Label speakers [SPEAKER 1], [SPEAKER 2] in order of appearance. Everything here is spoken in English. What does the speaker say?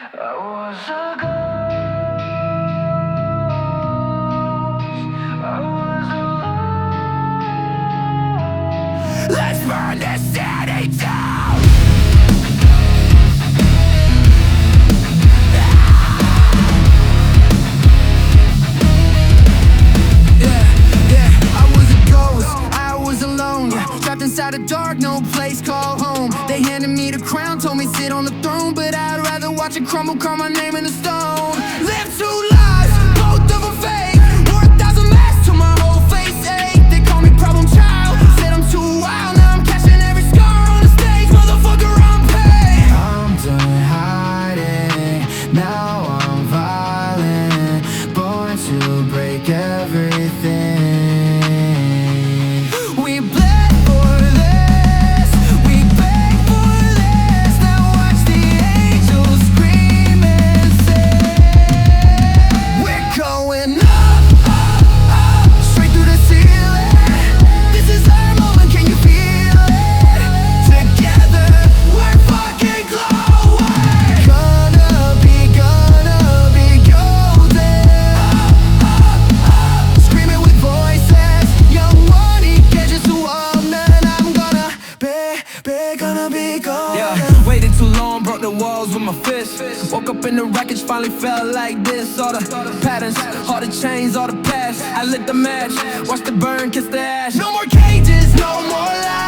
[SPEAKER 1] I was a ghost. I was alone. Let's burn this city down. Trapped inside a dark, no place called home. They handed me the crown, told me sit on the throne, but I'd rather watch it crumble, carve my name in the stone. Live two lives, both of them fake. Wore 1,000 masks till my whole face ached. They call me problem child, said I'm too wild. Now I'm cashing every scar on the stage, motherfucker, I'm paid. I'm done hiding, now I'm violent, born to break everything. Waited too long, broke the walls with my fist. Woke up in the wreckage, finally felt like this. All the patterns, all the chains, all the past. I lit the match, watched it burn, kiss the ash. No more cages, no more lies.